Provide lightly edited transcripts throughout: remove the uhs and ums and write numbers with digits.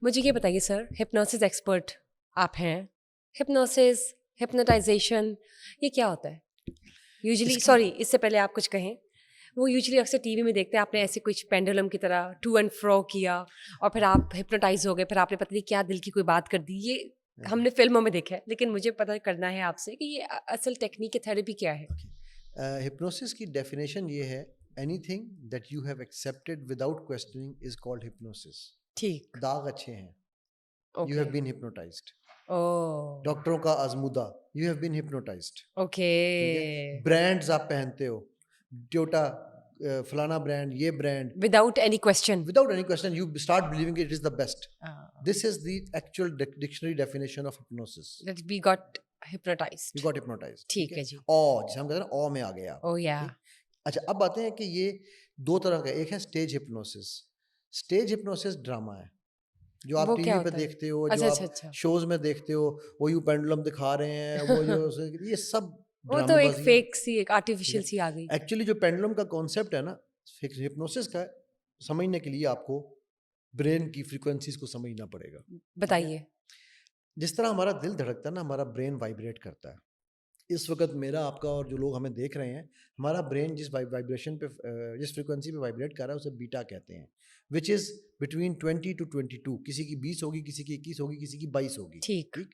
मुझे ये बताइए सर, हिप्नोसिस एक्सपर्ट आप हैं, हिप्नोसिस, हिप्नोटाइजेशन, ये क्या होता है यूजुअली? इसकी सॉरी, इससे पहले आप कुछ कहें। वो यूजुअली अक्सर टीवी में देखते हैं, आपने ऐसे कुछ पेंडुलम की तरह टू एंड फ्रो किया और फिर आप हिप्नोटाइज हो गए, फिर आपने पता नहीं क्या दिल की कोई बात कर दी। ये हमने फिल्मों में देखा है, लेकिन मुझे पता करना है आपसे कि ये असल टेक्निक थेरेपी क्या है। हिप्नोसिस की डेफिनेशन ये है, anything that you have accepted without questioning is called hypnosis. ठीक, दाग अच्छे हैं, you okay, have been hypnotised. Oh, डॉक्टरों का आजमूदा, you have been hypnotised. Okay, ठीक है, ब्रांड्स आप पहनते हो, टोयोटा, फलाना ब्रांड, ये brand, without any question. without any question you start believing it is the best. This is the actual dictionary definition of hypnosis. That we got hypnotized. You got hypnotized. ठीक ठीक है, है जी। ऑ जिसे हम कहते हैं ना, ऑ में आ गए आप। ओह या, ठीक, अच्छा अब आते हैं कि ये दो तरह का, एक है stage hypnosis. Stage hypnosis drama है, जो आप वो क्या टीवी पे होता है? देखते हो, जो अच्छा, अच्छा, आप अच्छा। शोज में देखते हो, वो यू पेंडुलम दिखा रहे हैं, वो जो ये सब वो तो एक ड्रामेबाजी है। फेक सी, एक ठीक आर्टिफिशियल है, सी आ गई। एक्चुअली जो पेंडुलम का कॉन्सेप्ट है ना, हिप्नोसिस का, समझने के लिए आपको ब्रेन की फ्रीक्वेंसीज को समझना पड़ेगा। ठीक है, बताइए। जिस तरह हमारा दिल धड़कता है ना, हमारा ब्रेन वाइब्रेट करता है। इस वक्त मेरा, आपका और जो लोग हमें देख रहे हैं, हमारा ब्रेन जिस वाइब्रेशन पे, जिस फ्रीक्वेंसी पे वाइब्रेट कर रहा है, उसे बीटा कहते हैं, विच इज़ बिटवीन 20 to 22। किसी की 20 होगी, किसी की 21 होगी, किसी की 22 होगी। ठीक। ठीक,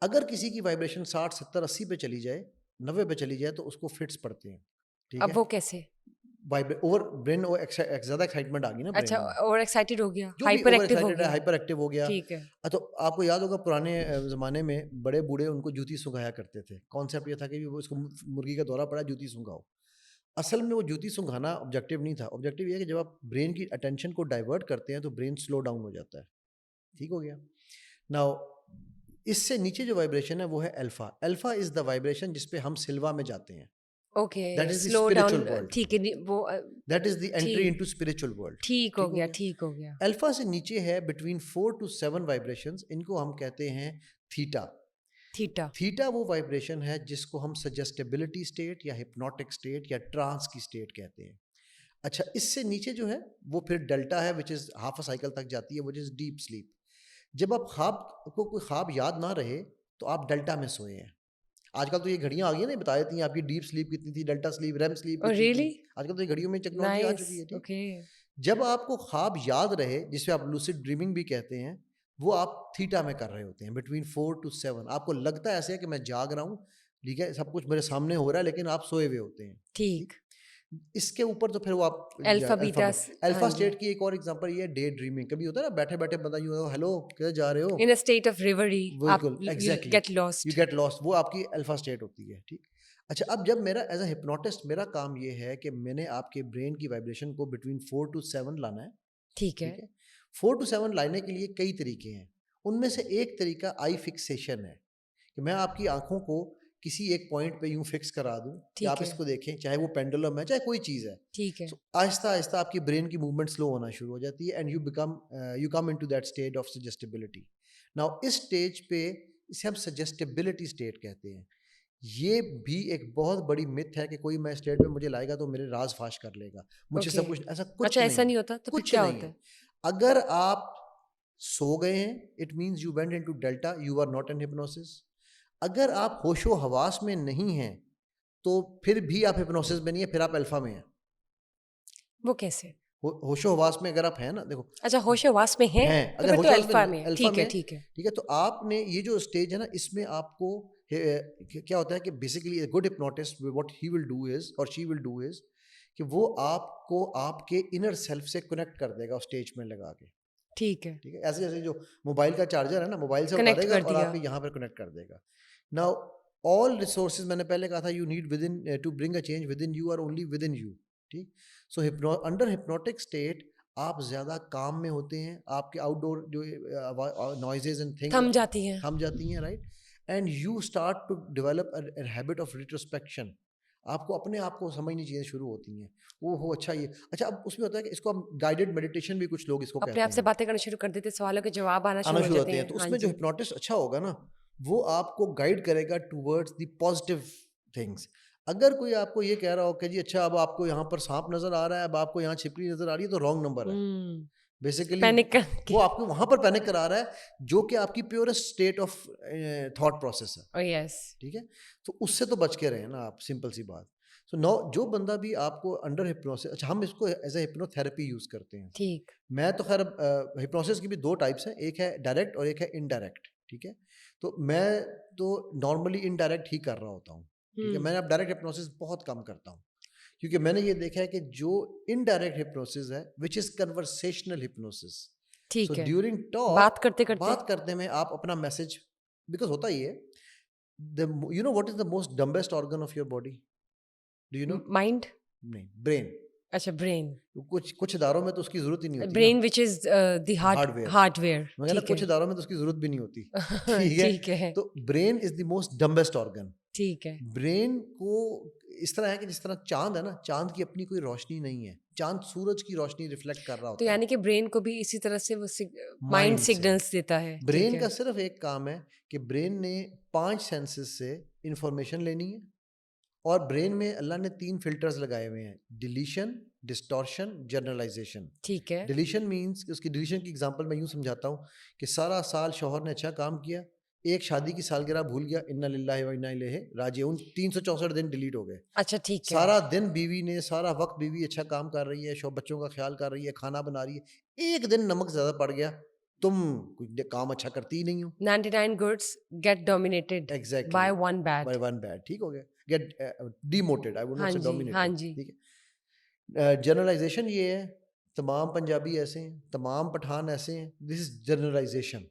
अगर किसी की वाइब्रेशन 60, 70, 80 पे चली जाए, 90 पे चली जाए, तो उसको फिट्स पड़ते हैं। ठीक अब है, वो कैसे? वाइब्रेट ओवर ब्रेन, ज़्यादा एक्साइटमेंट आ गई ना अच्छा, ब्रेन में, ओवर एक्साइटेड हो गया, जो भी हाइपर ओवर एक्टिव हो एक्साइटेड है, गया। हाइपर एक्टिव हो गया। ठीक है। तो आपको याद होगा पुराने ज़माने में बड़े बूढ़े उनको जूती सुंघाया करते थे। कॉन्सेप्ट ये था कि वो इसको मुर्गी का दौरा पड़ा, जूती सुंघाओ। असल में वो जूती सुंघाना ऑब्जेक्टिव नहीं था। ऑब्जेक्टिव ये है कि जब आप ब्रेन की अटेंशन को डाइवर्ट करते हैं तो ब्रेन स्लो डाउन हो जाता है। ठीक हो गया। नाउ इससे नीचे जो वाइब्रेशन है वो है alpha. Alpha is the vibration जिस पे हम सिल्वा में जाते हैं। Okay, that is the slow spiritual down. World, ठीक है, वो दैट इज द एंट्री ठीक, इनटू स्पिरिचुअल वर्ल्ड। ठीक हो ठीक हो गया, गया। ठीक हो गया। अल्फा से नीचे है बिटवीन 4 to 7 वाइब्रेशंस, इनको हम कहते हैं थीटा। थीटा। थीटा वो वाइब्रेशन है जिसको हम सजेस्टेबिलिटी स्टेट या हिप्नोटिक स्टेट या ट्रांस की स्टेट कहते हैं। अच्छा, इससे नीचे जो है वो फिर डेल्टा है, which is half a cycle तक जाती है, विच इज डीप स्लीप। जब आप ख्वाब को कोई ख्वाब याद ना रहे तो आप डेल्टा में सोए हैं। आजकल तो ये घड़ियां आ गई है ना, बता देती हैं आपकी डीप स्लीप कितनी थी, डेल्टा स्लीप, रेम स्लीप ओह कितनी थी। रियली? आजकल तो ये घड़ियों में टेक्नोलॉजी आ नाइस, चुकी है। ठीक, ओके। जब आपको ख्वाब याद रहे, जिसे आप लूसिड ड्रीमिंग भी कहते हैं, वो आप थीटा में कर रहे होते हैं, बिटवीन 4 to 7। आपको लगता है ऐसे है कि मैं जाग रहा हूँ, ठीक है, सब कुछ मेरे सामने हो रहा है, लेकिन आप सोए हुए होते हैं। ठीक, ठीक। इसके ऊपर तो फिर वो आप अल्फा अल्फा बीटा, में, हाँ अल्फा जी। स्टेट की एक और एग्जांपल ये है, डे ड्रीमिंग। कभी होता है ना, बैठे बैठे बंदा यूं, हेलो किधर जा रहे हो, इन अ स्टेट ऑफ रिवरी, आप बिल्कुल you exactly, get you lost. Get lost, वो आपकी अल्फा स्टेट होती है। ठीक, अच्छा अब जब मेरा एज अ हिप्नोटिस्ट, मेरा काम ये है कि मैंने आपके ब्रेन की वाइब्रेशन को बिटवीन 4 to 7 लाना है। ठीक है। ठीक है, 4 to 7 लाने के लिए कई तरीके हैं। उनमें से एक तरीका आई फिक्सेशन है, कि मैं आपकी आंखों को किसी एक पॉइंट पे यूं फिक्स करा दूं कि आप ठीक है। इसको देखें, चाहे वो पेंडुलम है, चाहे कोई चीज़ है। ठीक है। सो आहिस्ता आहिस्ता आपकी ब्रेन की मूवमेंट स्लो होना शुरू हो जाती है, and you come into that state of suggestibility. Now इस स्टेज पे, इसे हम सजेस्टेबिलिटी स्टेट कहते हैं। ये भी एक बहुत बड़ी मिथ है कि कोई मैं स्टेट में मुझे लाएगा तो मेरे राज फाश कर लेगा, मुझसे ओके। सब कुछ, ऐसा कुछ अच्छा, नहीं ऐसा है। नहीं होता तो फिर कुछ क्या नहीं होता है। है? अगर आप सो गए हैं, it means you went into delta, you are not in hypnosis. अगर आप होशो हवास में नहीं हैं, तो फिर भी आप हिप्नोसिस में नहीं है, फिर आप अल्फा में हैं। वो कैसे? होशो हवास में अगर आप हैं ना, देखो, अच्छा, होश-ए-वास में है, हैं, तो अगर फिर तो होशो हवास अल्फा में, में है। अल्फा ठीक में है, है, ठीक है। ठीक है, तो आपने ये जो स्टेज है ना, इसमें आपको क्या होता है कि basically good hypnotist what he will do is, और शी विल डू इज, कि वो आपको आपके इनर सेल्फ से कनेक्ट कर देगा उस स्टेज में लगा के। ठीक है। ठीक है, ऐसे जैसे जो मोबाइल का चार्जर है ना, मोबाइल से कनेक्ट उतारेगा कर और दिया। आपके यहाँ पर कनेक्ट कर देगा। नाउ ऑल रिसोर्सेज, मैंने पहले कहा था, you need within to bring a change within you, or only within you. ठीक, सो अंडर हिप्नोटिक स्टेट आप ज़्यादा काम में होते हैं, आपके आउटडोर जो नॉइजेज एंड थिंग्स थम जाती हैं। थम जाती हैं, right, and you start to develop a habit of retrospection. आपको अपने आप को समझनी चीज़ें शुरू होती हैं, वो हो अच्छा ये, अच्छा अब उसमें होता है कि इसको हम गाइडेड मेडिटेशन भी कुछ लोग इसको अपने आप कहते से हैं, बातें करना शुरू कर देते, सवालों के जवाब आना आना शुरू हो शुरू जाते होते हैं। हैं। तो हाँ उसमें जो जी। हिप्नोटिस्ट अच्छा होगा ना, वो आपको गाइड करेगा टूवर्ड्स द पॉजिटिव थिंग्स। अगर कोई आपको ये कह रहा हो कि जी अच्छा अब आपको यहाँ पर सांप नजर आ रहा है, अब आपको यहाँ छिपकली नजर आ रही है, तो रॉन्ग नंबर है। हुँ। बेसिकली पैनिक वो आपको वहां पर पैनिक करा रहा है जो कि आपकी purest state of thought process है, ओह यस ठीक है। तो उससे तो बच के रहे ना आप, सिंपल सी बात। सो नो, जो बंदा भी आपको अंडर हिप्नोसिस, अच्छा हम इसको एज ए हिप्नोथेरेपी यूज करते हैं। ठीक मैं तो खैर हिप्नोसिस की भी दो टाइप्स हैं, एक है डायरेक्ट और एक है इनडायरेक्ट, ठीक है। तो मैं तो नॉर्मली इनडायरेक्ट ही कर रहा होता हूँ, ठीक है। मैं अब डायरेक्ट हिप्नोसिस बहुत कम करता हूँ, क्योंकि मैंने ये देखा है कि जो इनडायरेक्ट हिप्नोसिस है विच इज कन्वर्सेशनल हिप्नोसिस, सो ठीक है ड्यूरिंग बात टॉक, करते करते बात करने में आप अपना मैसेज, बिकॉज होता ही है, the you know what is the most dumbest organ of your body, do you know? Mind नहीं, ब्रेन। अच्छा ब्रेन कुछ कुछ इदारों में तो उसकी जरूरत ही नहीं होती ना, brain which is the hardware. Hardware मैं कहना ठीक कुछ है इदारों में तो उसकी जरूरत भी नहीं होती, ठीक है। ठीक है तो brain is the most dumbest organ. ठीक है ब्रेन को इस तरह है कि जिस तरह चांद है ना, चांद की अपनी कोई रोशनी नहीं है, चांद सूरज की रोशनी रिफ्लेक्ट कर रहा तो होता है यानी कि ब्रेन को भी इसी तरह से वो माइंड माइंड से। सिग्नल्स देता है ठीक ब्रेन है का सिर्फ एक काम है कि ब्रेन ने 5 सेंसेस से इंफॉर्मेशन लेनी है, और ब्रेन में अल्लाह ने 3 फिल्टर्स लगाए हुए हैं, डिलीशन, डिस्टॉर्शन, जनरलाइजेशन। ठीक है डिलीशन मीन्स, उसकी डिलीशन की एग्जांपल मैं यूं समझाता हूँ कि सारा साल शौहर ने अच्छा काम किया, एक शादी की सालगिरह भूल गया, इन्ना लिल्लाहि व इन्ना इलैहि राजिऊन, 364 दिन डिलीट हो गए। अच्छा ठीक है सारा दिन बीवी ने, सारा वक्त बीवी अच्छा काम कर रही है, बच्चों का ख्याल कर रही है, खाना बना रही है, एक दिन नमक ज्यादा पड़ गया, तुम कोई काम अच्छा करती ही नहीं हो। 99 goods get dominated exactly, by one bad by one bad, ठीक हो गया, get demoted, I would not हाँ से जी हाँ डोमिनेटेड, जी ठीक है। जनरलाइजेशन ये है, तमाम पंजाबी ऐसे हैं, तमाम पठान ऐसे हैं, दिस इज जनरलाइजेशन,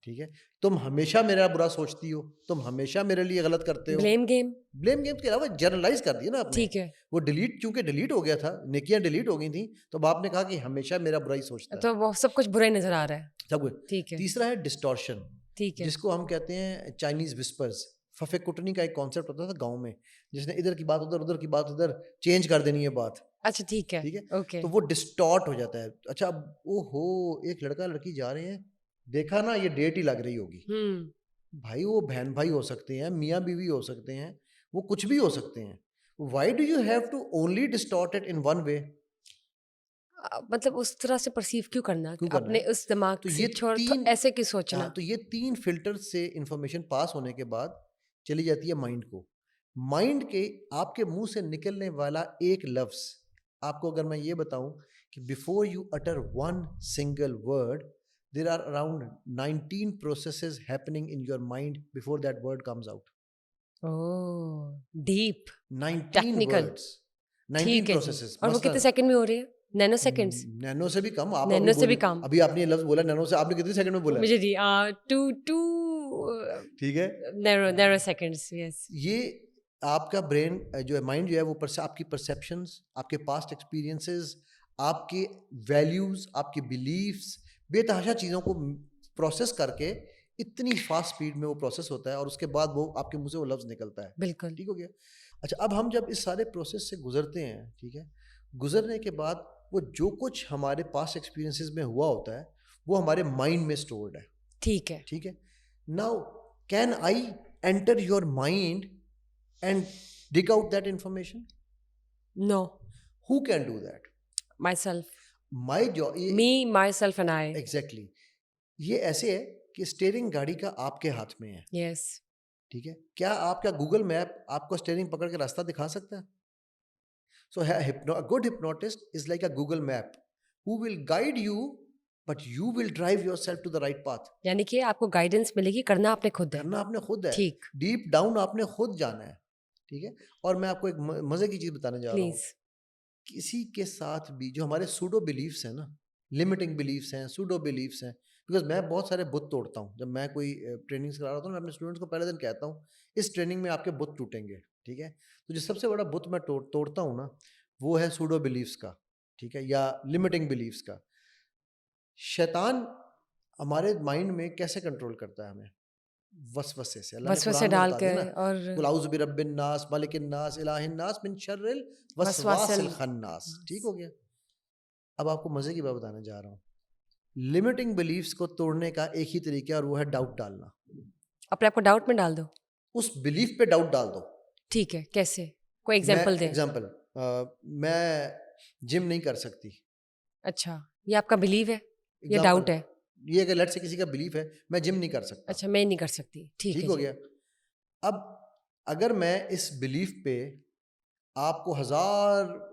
ठीक है। तुम हमेशा मेरा बुरा सोचती हो, तुम हमेशा मेरे लिए गलत करते हो। ब्लेम गेम ब्लेम गेम के अलावा जनरलाइज कर दिया ना आपने, ठीक है वो डिलीट, चूंकि डिलीट हो गया था, नेकियां डिलीट हो गई थी, तो अब आपने कहा कि हमेशा मेरा बुरा ही सोचता है, तो वो सब कुछ बुरा ही नजर आ रहा है सब कुछ। ठीक है तीसरा है डिस्टॉर्शन, ठीक है जिसको हम कहते हैं चाइनीज विस्पर्स। फफे कुटनी का एक कॉन्सेप्ट होता था गांव में, जिसने इधर की बात उधर, उधर की बात इधर, चेंज कर देनी है बात, अच्छा ठीक है ठीक है। ओके तो वो डिस्टॉर्ट हो जाता है। अच्छा अब ओहो, एक लड़का लड़की जा रहे हैं, देखा ना ये डेट ही लग रही होगी, भाई वो बहन भाई हो सकते हैं, मियाँ बीवी हो सकते हैं, वो कुछ भी हो सकते हैं। Why do you have to only distort it in one way? मतलब उस तरह से परसीव क्यों करना क्यों करना अपने है? उस दिमाग तो से ये छोड़ तीन, ऐसे क्यों हाँ, सोचना तो ये 3 फिल्टर से इंफॉर्मेशन पास होने के बाद चली जाती है माइंड को। माइंड के आपके मुंह से निकलने वाला एक लफ्ज, आपको अगर मैं ये बताऊं कि before you utter one single word, there are around 19 processes happening in your mind before that word comes out. Oh deep 19 technical words, 19 ठीक है जी प्रोसेसेस। और वो कितने मसलन सेकंड में हो रही है नैनो सेकंड्स नैनो से भी कम, आप अभी नैनो से भी बोली, कम अभी आपने ये लफ्ज बोला नैनो से, आपने कितने सेकंड में बोला है? मुझे जी टू टू ठीक है। नैरो नैरो सेकंड्स यस ये आपका ब्रेन जो है, माइंड जो है, वो आपकी परसेप्शंस, आपके पास्ट एक्सपीरियंसेस, आपके वैल्यूज, आपके बिलीफ्स, बेतहाशा चीज़ों को प्रोसेस करके इतनी फास्ट स्पीड में वो प्रोसेस होता है, और उसके बाद वो आपके मुंह से वो लफ्ज निकलता है, बिल्कुल ठीक हो गया। अच्छा अब हम जब इस सारे प्रोसेस से गुजरते हैं, ठीक है, गुजरने के बाद वो जो कुछ हमारे पास्ट एक्सपीरियंसेस में हुआ होता है, वो हमारे माइंड में स्टोर्ड है, ठीक है ठीक है। Now can I enter your mind and dig out that information? No Who can do that? Myself My job, me myself and I exactly, ये ऐसे है कि स्टीयरिंग गाड़ी का आपके हाथ में है, यस ठीक है। क्या आपका गूगल मैप आपको स्टीयरिंग पकड़ के रास्ता दिखा सकता है? So a good hypnotist is like a Google map who will guide you, but you will drive yourself to the right path. यानी कि आपको गाइडेंस मिलेगी करना आपने खुद है करना आपने खुद है, ठीक डीप डाउन आपने खुद जाना है, ठीक है। और मैं आपको एक मजे की चीज बताने जा रहा हूँ, प्लीज किसी के साथ भी जो हमारे सूडो बिलीफ्स हैं ना, लिमिटिंग बिलीफ्स हैं, सूडो बिलीफ्स हैं, बिकॉज मैं बहुत सारे बुत तोड़ता हूँ। जब मैं कोई ट्रेनिंग्स करा रहा होता हूँ, मैं अपने स्टूडेंट्स को पहले दिन कहता हूँ इस ट्रेनिंग में आपके बुत टूटेंगे, ठीक है। तो जो सबसे बड़ा बुत मैं तोड़ता हूँ ना, वो है सूडो बिलीफ्स का, ठीक है, या लिमिटिंग बिलीफ्स का। शैतान हमारे माइंड में कैसे कंट्रोल करता है हमें? वसवसे से। अल्लाह ने वसवसे कुरान में डाल बता के दिया ना, और कुल औज़ु बिरब्बिन नास, मलिकिन नास, इलाहिन नास, मिन शर्रिल वसवासिल वसवासल खन्नास, ठीक हो गया। अब आपको मजे की बात बताने जा रहा हूँ, लिमिटिंग बिलीफ्स को तोड़ने का एक ही तरीका है, और वो है डाउट डालना। अपने आप को डाउट में डाल दो उस बिलीफ पे डाउट डाल दो। ठीक है कैसे कोई मैं एग्जांपल दें एग्जांपल, मैं जिम नहीं कर सकती, अच्छा ये आपका बिलीव है या एग्जाम्पल डाउट है? ये अगर लेट से किसी का बिलीफ है मैं जिम नहीं कर सकता, अच्छा, मैं नहीं कर सकती, ठीक ठीक है हो जी। गया। अब अगर मैं इस बिलीफ पे आपको हजार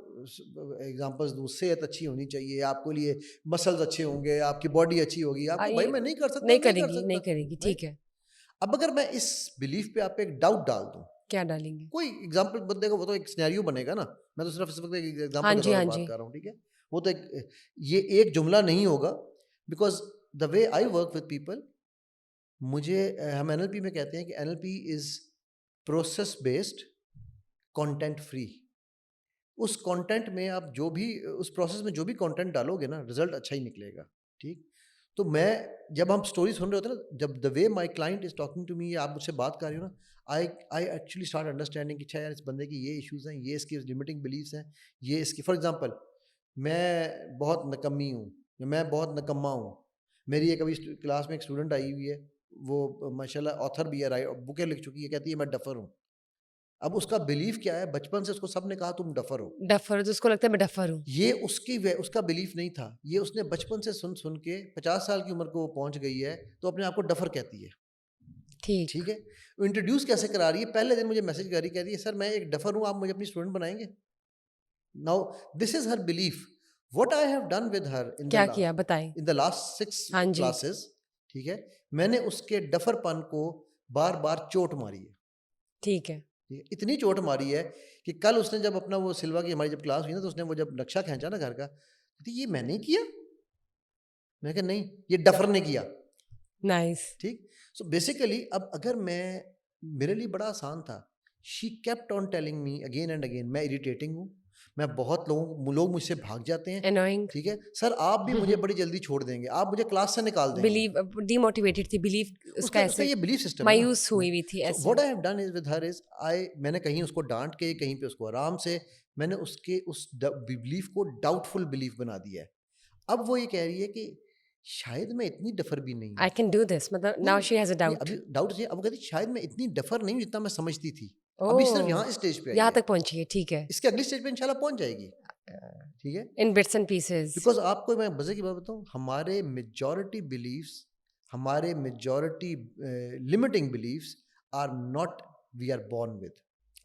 एग्जांपल्स दूं, सेहत अच्छी होनी चाहिए, आपके लिए मसल्स अच्छे होंगे, आपकी बॉडी अच्छी होगी, आपको भाई ये मैं नहीं कर सकता, नहीं नहीं कर करेगी, नहीं सकता, करेगी, राइट। ठीक है। अब अगर मैं इस बिलीफ पे आप पे एक डाउट डाल दूं, क्या डालेंगे? कोई एग्जांपल बंदे का, वो तो एक सिनेरियो बनेगा ना, मैं तो सिर्फ इस वक्त एक हाँ एग्जांपल के जी, तौर हाँ पर बात जी। कर रहा हूँ, ठीक है। वो तो एक, ये एक जुमला नहीं होगा, because the way I work with people, मुझे हम एनएलपी में कहते हैं कि NLP is process based, content free. उस कंटेंट में आप जो भी उस प्रोसेस में जो भी कंटेंट डालोगे ना, रिजल्ट अच्छा ही निकलेगा, ठीक। तो मैं, जब हम स्टोरी सुन रहे होते हैं ना, जब the way my client is talking to me, आप मुझसे बात कर रहे हो ना, I I actually start understanding कि अच्छा यार, इस बंदे की ये इश्यूज हैं, ये इसकी लिमिटिंग बिलीव्स हैं, ये इसकी, फॉर एग्जांपल मैं बहुत नकम्मी हूँ या मैं बहुत नकम्मा हूँ। मेरी एक अभी क्लास में एक स्टूडेंट आई हुई है, वो माशाल्लाह ऑथर भी है, राइट, बुकें लिख चुकी है, कहती है मैं डफर हूँ। अब उसका बिलीफ क्या है, बचपन से उसको सबने कहा तुम डफर हो। डफर, तो उसको लगता है मैं डफर हूँ। ये उसका बिलीफ नहीं था, ये उसने बचपन से सुन सुन के 50 साल की उम्र को वो पहुंच गई है, तो अपने आप को डफर कहती है, ठीक। ठीक है। वो इंट्रोड्यूस कैसे करा रही है, पहले दिन मुझे मैसेज कर रही, कह रही है सर मैं एक डफर हूं, आप मुझे अपनी स्टूडेंट बनाएंगे। Now this is her belief. What I have done with her क्या किया बताएं? इन द लास्ट 6 हाँ जी, क्लासेस, ठीक है, मैंने उसके डफरपन को बार बार चोट मारी है, ठीक है। ठीक है? इतनी चोट मारी है कि कल उसने जब अपना वो सिल्वा की हमारी जब क्लास हुई ना, तो उसने वो जब नक्शा खींचा ना घर का, कहती ये मैंने किया। मैं कहा नहीं, ये डफर ने किया, नाइस। ठीक। सो बेसिकली अब अगर मैं, मेरे लिए बड़ा आसान था, she kept on telling me again and again, मैं इरिटेटिंग हूँ, मैं बहुत लोग मुझसे भाग जाते हैं, एनोइंग। ठीक है सर, आप भी मुझे बड़ी जल्दी छोड़ देंगे, आप मुझे क्लास से निकाल देंगे। बिलीव, डिमोटिवेटेड थी, बिलीव उसका उसका ऐसे ये बिलीफ सिस्टम है ना, मायूस हुई हुई थी सो ऐसे। What I have done is with her is, मैंने कहीं उसको डांट के, कहीं पे उसको आराम से, मैंने उसके उस बिलीफ को डाउटफुल बिलीफ बना दिया है। अब वो ये कह रही है कि शायद मैं इतनी डफर भी नहीं आई हूँ। कैन डू दिस, मतलब नहीं, नाउ शी हैज़ अ नहीं, डाउट। अभी डाउट है, अब कहती शायद मैं इतनी डफर नहीं हूँ जितना मैं समझती थी। अभी सिर्फ ओह! यहाँ इस स्टेज पे आई यहाँ है, तक पहुँची है, ठीक है। इसके अगली स्टेज पे इंशाल्लाह पहुंच जाएगी, ठीक है। In bits and pieces. Because आपको मैं मजे की बात बताऊं, हमारे majority limiting believes are not, we are born with.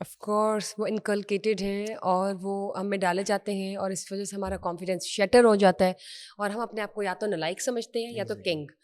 Of course वो इनकलकेटेड हैं और वो हम में डाले जाते हैं, और इस वजह से हमारा कॉन्फिडेंस शटर हो जाता है और हम अपने आप को या तो नालायक समझते हैं या तो एग्जैक्टली। किंग।